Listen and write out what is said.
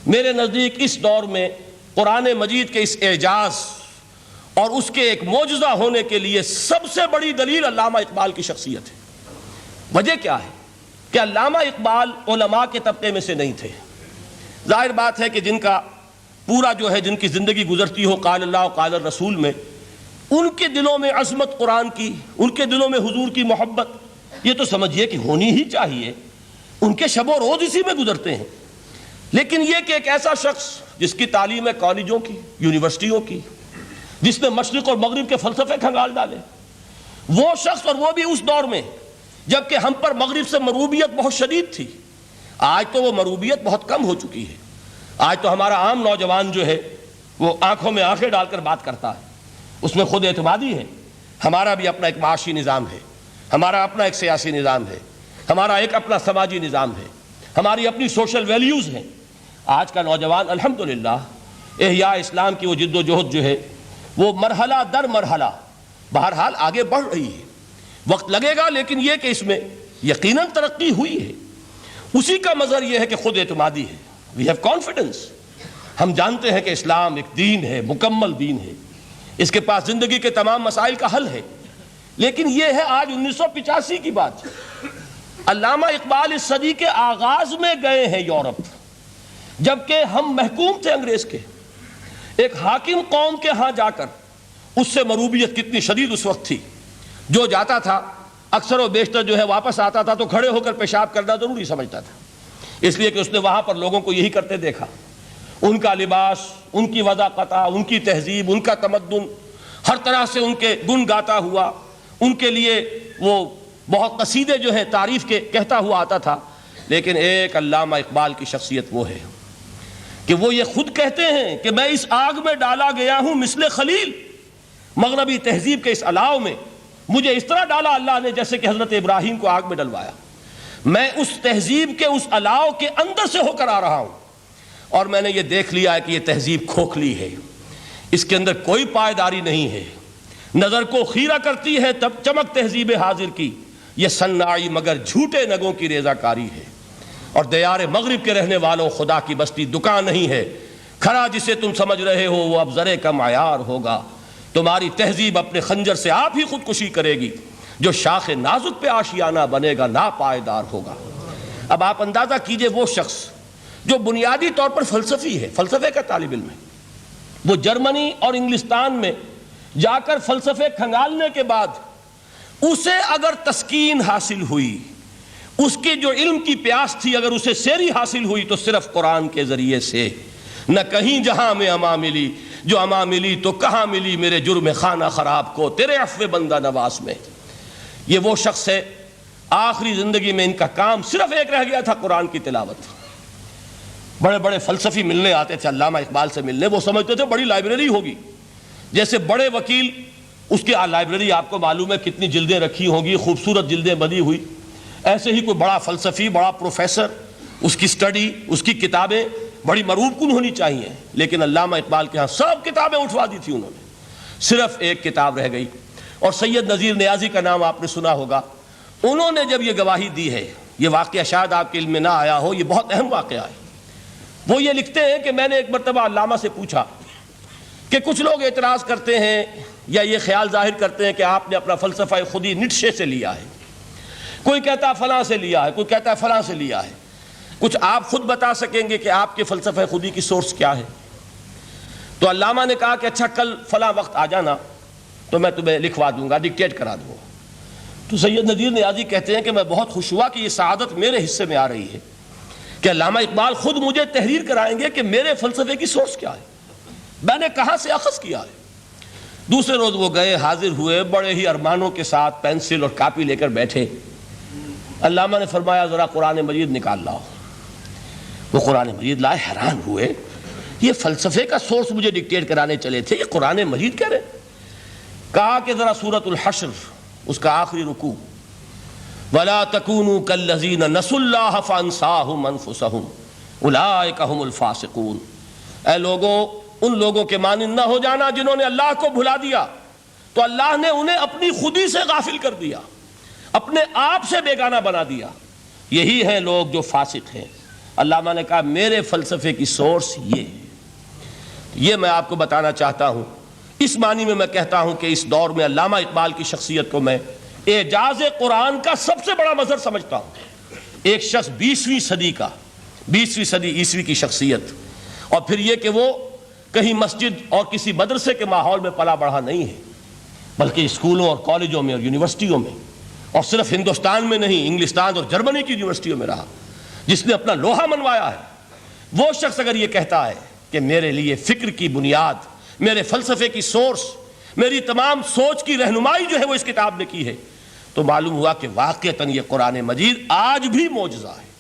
میرے نزدیک اس دور میں قرآن مجید کے اس اعجاز اور اس کے ایک معجزہ ہونے کے لیے سب سے بڑی دلیل علامہ اقبال کی شخصیت ہے۔ وجہ کیا ہے کہ علامہ اقبال علماء کے طبقے میں سے نہیں تھے۔ ظاہر بات ہے کہ جن کا پورا جن کی زندگی گزرتی ہو قال اللہ و قال الرسول میں، ان کے دلوں میں عظمت قرآن کی، ان کے دلوں میں حضور کی محبت یہ تو سمجھیے کہ ہونی ہی چاہیے، ان کے شب و روز اسی میں گزرتے ہیں۔ لیکن یہ کہ ایک ایسا شخص جس کی تعلیم ہے کالجوں کی، یونیورسٹیوں کی، جس نے مشرق اور مغرب کے فلسفے کھنگال ڈالے، وہ شخص، اور وہ بھی اس دور میں جبکہ ہم پر مغرب سے مروبیت بہت شدید تھی۔ آج تو وہ مروبیت بہت کم ہو چکی ہے۔ آج تو ہمارا عام نوجوان وہ آنکھوں میں آنکھیں ڈال کر بات کرتا ہے، اس میں خود اعتمادی ہے۔ ہمارا بھی اپنا ایک معاشی نظام ہے، ہمارا اپنا ایک سیاسی نظام ہے، ہمارا ایک اپنا سماجی نظام ہے، ہماری اپنی سوشل ویلیوز ہیں۔ آج کا نوجوان الحمدللہ احیاء اسلام کی وہ جد و جہد وہ مرحلہ در مرحلہ بہرحال آگے بڑھ رہی ہے۔ وقت لگے گا، لیکن یہ کہ اس میں یقیناً ترقی ہوئی ہے۔ اسی کا مظہر یہ ہے کہ خود اعتمادی ہے۔ We have confidence. ہم جانتے ہیں کہ اسلام ایک دین ہے، مکمل دین ہے، اس کے پاس زندگی کے تمام مسائل کا حل ہے۔ لیکن یہ ہے آج 1985 کی بات۔ علامہ اقبال اس صدی کے آغاز میں گئے ہیں یورپ، جبکہ ہم محکوم تھے انگریز کے۔ ایک حاکم قوم کے ہاں جا کر اس سے مروبیت کتنی شدید اس وقت تھی، جو جاتا تھا اکثر و بیشتر واپس آتا تھا تو کھڑے ہو کر پیشاب کرنا ضروری سمجھتا تھا، اس لیے کہ اس نے وہاں پر لوگوں کو یہی کرتے دیکھا۔ ان کا لباس، ان کی وضاقتہ، ان کی تہذیب، ان کا تمدن، ہر طرح سے ان کے گن گاتا ہوا، ان کے لیے وہ بہت قصیدے تعریف کے کہتا ہوا آتا تھا۔ لیکن ایک علامہ اقبال کی شخصیت وہ ہے کہ وہ یہ خود کہتے ہیں کہ میں اس آگ میں ڈالا گیا ہوں مثل خلیل، مغربی تہذیب کے اس الاؤ میں مجھے اس طرح ڈالا اللہ نے جیسے کہ حضرت ابراہیم کو آگ میں ڈلوایا۔ میں اس تہذیب کے اس الاؤ کے اندر سے ہو کر آ رہا ہوں، اور میں نے یہ دیکھ لیا ہے کہ یہ تہذیب کھوکھلی ہے، اس کے اندر کوئی پائیداری نہیں ہے، نظر کو خیرہ کرتی ہے تب چمک تہذیب حاضر کی، یہ صناعی مگر جھوٹے نگوں کی ریزہ کاری ہے۔ اور دیار مغرب کے رہنے والوں، خدا کی بستی دکان نہیں ہے، کھرا جسے تم سمجھ رہے ہو وہ اب زرے کا معیار ہوگا۔ تمہاری تہذیب اپنے خنجر سے آپ ہی خودکشی کرے گی، جو شاخ نازک پہ آشیانہ بنے گا ناپائیدار ہوگا۔ اب آپ اندازہ کیجئے وہ شخص جو بنیادی طور پر فلسفی ہے، فلسفے کا طالب علم ہے، وہ جرمنی اور انگلستان میں جا کر فلسفے کھنگالنے کے بعد اسے اگر تسکین حاصل ہوئی، اس کی جو علم کی پیاس تھی اگر اسے سیری حاصل ہوئی تو صرف قرآن کے ذریعے سے۔ نہ کہیں جہاں میں اما ملی، جو اما ملی تو کہاں ملی میرے جرم خانہ خراب کو تیرے عفو بندہ نواز میں۔ یہ وہ شخص ہے، آخری زندگی میں ان کا کام صرف ایک رہ گیا تھا، قرآن کی تلاوت۔ بڑے بڑے فلسفی ملنے آتے تھے علامہ اقبال سے ملنے، وہ سمجھتے تھے بڑی لائبریری ہوگی، جیسے بڑے وکیل اس کی لائبریری آپ کو معلوم ہے کتنی جلدیں رکھی ہوں گی، خوبصورت جلدیں بنی ہوئی، ایسے ہی کوئی بڑا فلسفی، بڑا پروفیسر، اس کی سٹڈی، اس کی کتابیں بڑی مروب کن ہونی چاہیے۔ لیکن علامہ اقبال کے ہاں سب کتابیں اٹھوا دی تھی انہوں نے، صرف ایک کتاب رہ گئی۔ اور سید نذیر نیازی کا نام آپ نے سنا ہوگا، انہوں نے جب یہ گواہی دی ہے، یہ واقعہ شاید آپ کے علم میں نہ آیا ہو، یہ بہت اہم واقعہ ہے۔ وہ یہ لکھتے ہیں کہ میں نے ایک مرتبہ علامہ سے پوچھا کہ کچھ لوگ اعتراض کرتے ہیں یا یہ خیال ظاہر کرتے ہیں کہ آپ نے اپنا فلسفہ خودی نیٹشے سے لیا ہے، کوئی کہتا ہے فلاں سے لیا ہے، کوئی کہتا ہے فلاں سے لیا ہے، کچھ آپ خود بتا سکیں گے کہ آپ کے فلسفہ خودی کی سورس کیا ہے؟ تو علامہ نے کہا کہ اچھا کل فلاں وقت آ جانا تو میں تمہیں لکھوا دوں گا، ڈکٹیٹ کرا دوں گا۔ تو سید نذیر نیازی کہتے ہیں کہ میں بہت خوش ہوا کہ یہ سعادت میرے حصے میں آ رہی ہے کہ علامہ اقبال خود مجھے تحریر کرائیں گے کہ میرے فلسفے کی سورس کیا ہے، میں نے کہاں سے اخذ کیا ہے۔ دوسرے روز وہ گئے، حاضر ہوئے، بڑے ہی ارمانوں کے ساتھ پینسل اور کاپی لے کر بیٹھے۔ علامہ نے فرمایا ذرا قرآن مجید نکال لاؤ۔ وہ قرآن مجید لائے، حیران ہوئے، یہ فلسفے کا سورس مجھے ڈکٹیٹ کرانے چلے تھے، یہ قرآن مجید کہہ رہے۔ کہا کہ ذرا سورۃ الحشر اس کا آخری رکوع، وَلَا تَكُونُوا كَالَّذِينَ نَسُوا اللَّهَ فَأَنسَاهُمْ أَنفُسَهُمْ أُولَٰئِكَ هُمُ الْفَاسِقُونَ۔ اے لوگوں، ان لوگوں کے مانند نہ ہو جانا جنہوں نے اللہ کو بھلا دیا، تو اللہ نے انہیں اپنی خودی سے غافل کر دیا، اپنے آپ سے بیگانہ بنا دیا، یہی ہیں لوگ جو فاسق ہیں۔ علامہ نے کہا میرے فلسفے کی سورس یہ ہے. یہ میں آپ کو بتانا چاہتا ہوں. اس معنی میں کہتا ہوں کہ اس دور میں علامہ اقبال کی شخصیت کو میں اعجاز قرآن کا سب سے بڑا مظہر سمجھتا ہوں. ایک شخص 20ویں صدی عیسوی کی شخصیت، اور پھر یہ کہ وہ کہیں مسجد اور کسی مدرسے کے ماحول میں پلا بڑھا نہیں ہے، بلکہ اسکولوں اور کالجوں میں اور یونیورسٹیوں میں، اور صرف ہندوستان میں نہیں، انگلستان اور جرمنی کی یونیورسٹیوں میں رہا، جس نے اپنا لوہا منوایا ہے. وہ شخص اگر یہ کہتا ہے کہ میرے لیے فکر کی بنیاد، میرے فلسفے کی سورس، میری تمام سوچ کی رہنمائی جو ہے وہ اس کتاب نے کی ہے، تو معلوم ہوا کہ واقعتاً یہ قرآن مجید آج بھی معجزہ ہے.